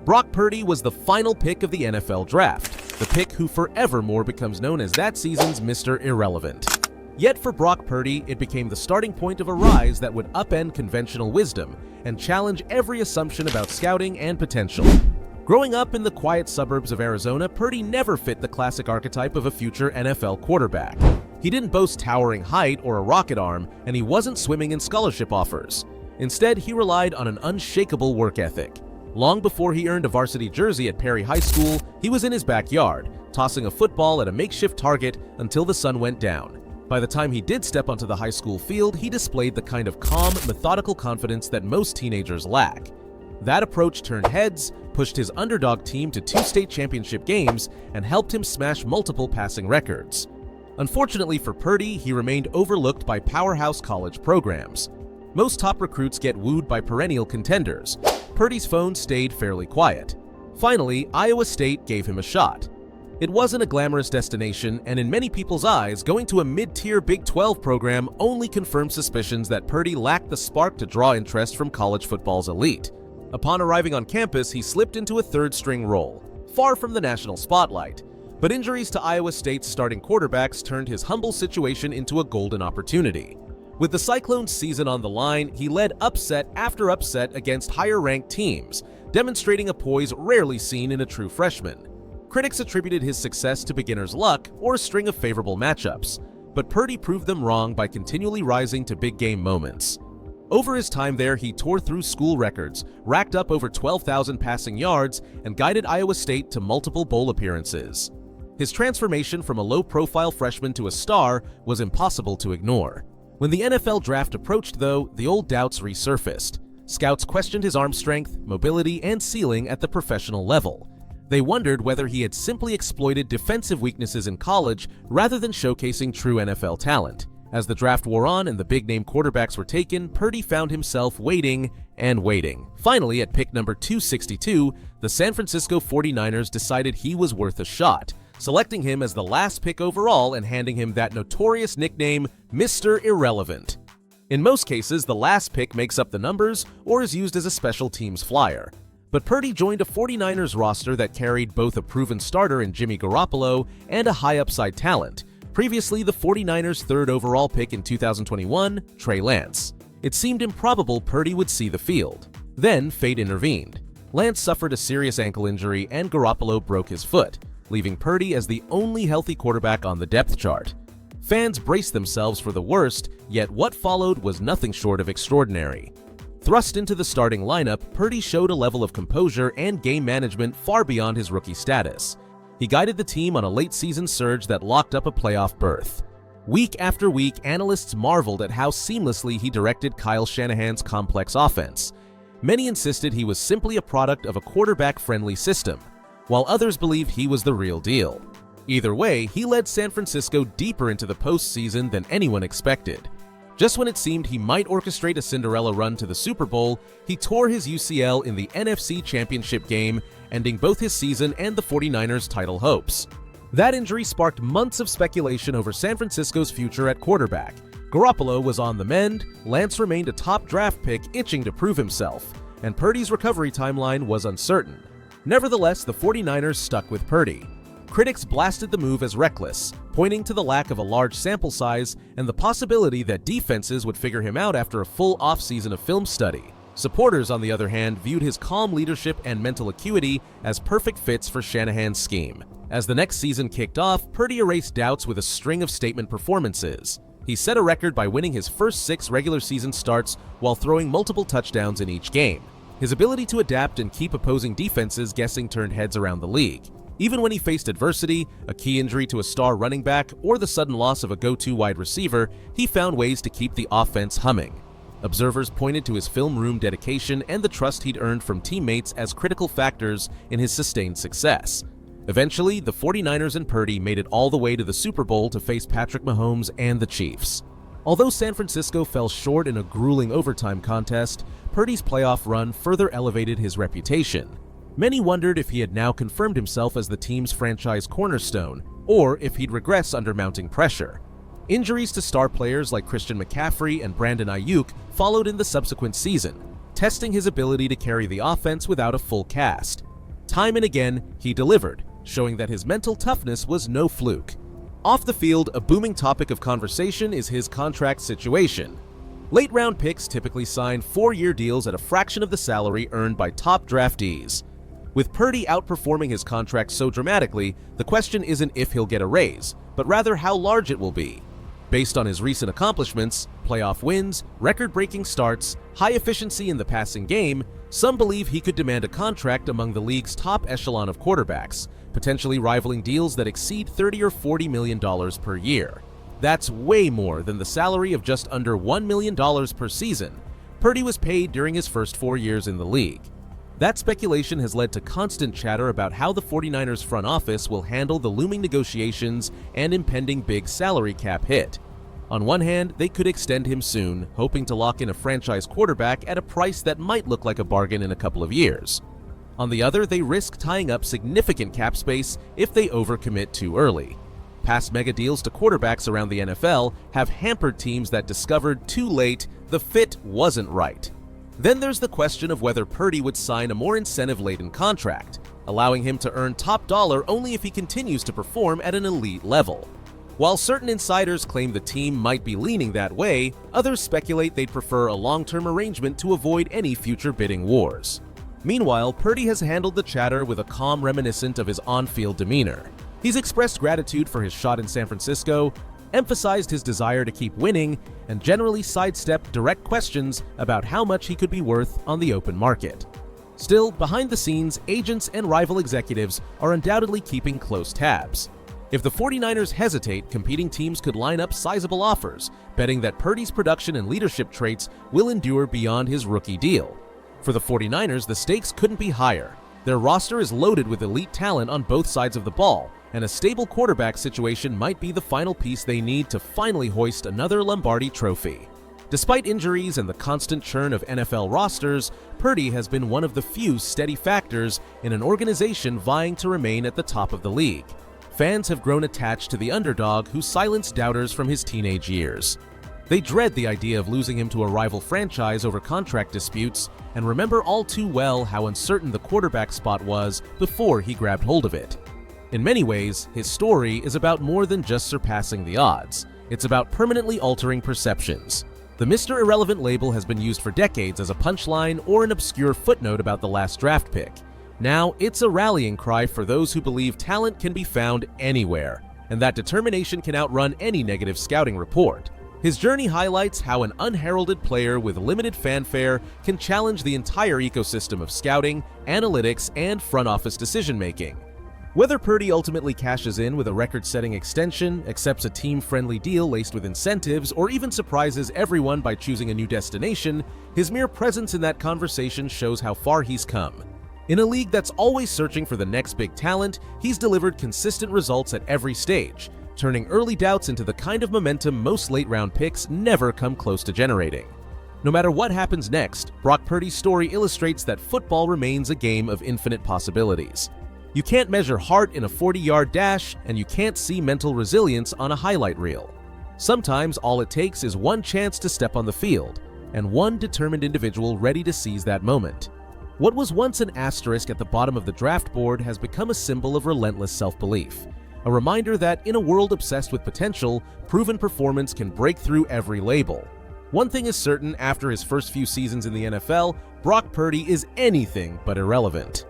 Brock Purdy was the final pick of the NFL draft, the pick who forevermore becomes known as that season's Mr. Irrelevant. Yet for Brock Purdy, it became the starting point of a rise that would upend conventional wisdom and challenge every assumption about scouting and potential. Growing up in the quiet suburbs of Arizona, Purdy never fit the classic archetype of a future NFL quarterback. He didn't boast towering height or a rocket arm, and he wasn't swimming in scholarship offers. Instead, he relied on an unshakable work ethic. Long before he earned a varsity jersey at Perry High School, he was in his backyard, tossing a football at a makeshift target until the sun went down. By the time he did step onto the high school field, he displayed the kind of calm, methodical confidence that most teenagers lack. That approach turned heads, pushed his underdog team to 2 state championship games, and helped him smash multiple passing records. Unfortunately for Purdy, he remained overlooked by powerhouse college programs. Most top recruits get wooed by perennial contenders. Purdy's phone stayed fairly quiet. Finally, Iowa State gave him a shot. It wasn't a glamorous destination, and in many people's eyes, going to a mid-tier Big 12 program only confirmed suspicions that Purdy lacked the spark to draw interest from college football's elite. Upon arriving on campus, he slipped into a third-string role, far from the national spotlight. But injuries to Iowa State's starting quarterbacks turned his humble situation into a golden opportunity. With the Cyclones' season on the line, he led upset after upset against higher-ranked teams, demonstrating a poise rarely seen in a true freshman. Critics attributed his success to beginner's luck or a string of favorable matchups, but Purdy proved them wrong by continually rising to big-game moments. Over his time there, he tore through school records, racked up over 12,000 passing yards, and guided Iowa State to multiple bowl appearances. His transformation from a low-profile freshman to a star was impossible to ignore. When the NFL draft approached, though, the old doubts resurfaced. Scouts questioned his arm strength, mobility, and ceiling at the professional level. They wondered whether he had simply exploited defensive weaknesses in college rather than showcasing true NFL talent. As the draft wore on and the big-name quarterbacks were taken, Purdy found himself waiting and waiting. Finally, at pick number 262, the San Francisco 49ers decided he was worth a shot, selecting him as the last pick overall and handing him that notorious nickname, Mr. Irrelevant. In most cases, the last pick makes up the numbers or is used as a special teams flyer. But Purdy joined a 49ers roster that carried both a proven starter in Jimmy Garoppolo and a high-upside talent, previously the 49ers' 3rd overall pick in 2021, Trey Lance. It seemed improbable Purdy would see the field. Then fate intervened. Lance suffered a serious ankle injury and Garoppolo broke his foot, leaving Purdy as the only healthy quarterback on the depth chart. Fans braced themselves for the worst, yet what followed was nothing short of extraordinary. Thrust into the starting lineup, Purdy showed a level of composure and game management far beyond his rookie status. He guided the team on a late-season surge that locked up a playoff berth. Week after week, analysts marveled at how seamlessly he directed Kyle Shanahan's complex offense. Many insisted he was simply a product of a quarterback-friendly system, while others believed he was the real deal. Either way, he led San Francisco deeper into the postseason than anyone expected. Just when it seemed he might orchestrate a Cinderella run to the Super Bowl, he tore his UCL in the NFC Championship game, ending both his season and the 49ers' title hopes. That injury sparked months of speculation over San Francisco's future at quarterback. Garoppolo was on the mend, Lance remained a top draft pick itching to prove himself, and Purdy's recovery timeline was uncertain. Nevertheless, the 49ers stuck with Purdy. Critics blasted the move as reckless, pointing to the lack of a large sample size and the possibility that defenses would figure him out after a full offseason of film study. Supporters, on the other hand, viewed his calm leadership and mental acuity as perfect fits for Shanahan's scheme. As the next season kicked off, Purdy erased doubts with a string of statement performances. He set a record by winning his first 6 regular season starts while throwing multiple touchdowns in each game. His ability to adapt and keep opposing defenses guessing turned heads around the league. Even when he faced adversity, a key injury to a star running back, or the sudden loss of a go-to wide receiver, he found ways to keep the offense humming. Observers pointed to his film room dedication and the trust he'd earned from teammates as critical factors in his sustained success. Eventually, the 49ers and Purdy made it all the way to the Super Bowl to face Patrick Mahomes and the Chiefs. Although San Francisco fell short in a grueling overtime contest, Purdy's playoff run further elevated his reputation. Many wondered if he had now confirmed himself as the team's franchise cornerstone, or if he'd regress under mounting pressure. Injuries to star players like Christian McCaffrey and Brandon Ayuk followed in the subsequent season, testing his ability to carry the offense without a full cast. Time and again, he delivered, showing that his mental toughness was no fluke. Off the field, a booming topic of conversation is his contract situation. Late-round picks typically sign 4-year deals at a fraction of the salary earned by top draftees. With Purdy outperforming his contract so dramatically, the question isn't if he'll get a raise, but rather how large it will be. Based on his recent accomplishments, playoff wins, record-breaking starts, high efficiency in the passing game, some believe he could demand a contract among the league's top echelon of quarterbacks, potentially rivaling deals that exceed $30 or $40 million per year. That's way more than the salary of just under $1 million per season Purdy was paid during his first 4 years in the league. That speculation has led to constant chatter about how the 49ers front office will handle the looming negotiations and impending big salary cap hit. On one hand, they could extend him soon, hoping to lock in a franchise quarterback at a price that might look like a bargain in a couple of years. On the other, they risk tying up significant cap space if they overcommit too early. Past mega deals to quarterbacks around the NFL have hampered teams that discovered too late the fit wasn't right. Then there's the question of whether Purdy would sign a more incentive-laden contract, allowing him to earn top dollar only if he continues to perform at an elite level. While certain insiders claim the team might be leaning that way, others speculate they'd prefer a long-term arrangement to avoid any future bidding wars. Meanwhile, Purdy has handled the chatter with a calm reminiscent of his on-field demeanor. He's expressed gratitude for his shot in San Francisco, emphasized his desire to keep winning, and generally sidestepped direct questions about how much he could be worth on the open market. Still, behind the scenes, agents and rival executives are undoubtedly keeping close tabs. If the 49ers hesitate, competing teams could line up sizable offers, betting that Purdy's production and leadership traits will endure beyond his rookie deal. For the 49ers, the stakes couldn't be higher. Their roster is loaded with elite talent on both sides of the ball, and a stable quarterback situation might be the final piece they need to finally hoist another Lombardi trophy. Despite injuries and the constant churn of NFL rosters, Purdy has been one of the few steady factors in an organization vying to remain at the top of the league. Fans have grown attached to the underdog who silenced doubters from his teenage years. They dread the idea of losing him to a rival franchise over contract disputes and remember all too well how uncertain the quarterback spot was before he grabbed hold of it. In many ways, his story is about more than just surpassing the odds. It's about permanently altering perceptions. The Mr. Irrelevant label has been used for decades as a punchline or an obscure footnote about the last draft pick. Now, it's a rallying cry for those who believe talent can be found anywhere, and that determination can outrun any negative scouting report. His journey highlights how an unheralded player with limited fanfare can challenge the entire ecosystem of scouting, analytics, and front office decision-making. Whether Purdy ultimately cashes in with a record-setting extension, accepts a team-friendly deal laced with incentives, or even surprises everyone by choosing a new destination, his mere presence in that conversation shows how far he's come. In a league that's always searching for the next big talent, he's delivered consistent results at every stage, turning early doubts into the kind of momentum most late-round picks never come close to generating. No matter what happens next, Brock Purdy's story illustrates that football remains a game of infinite possibilities. You can't measure heart in a 40-yard dash, and you can't see mental resilience on a highlight reel. Sometimes all it takes is one chance to step on the field, and one determined individual ready to seize that moment. What was once an asterisk at the bottom of the draft board has become a symbol of relentless self-belief, a reminder that in a world obsessed with potential, proven performance can break through every label. One thing is certain, after his first few seasons in the NFL, Brock Purdy is anything but irrelevant.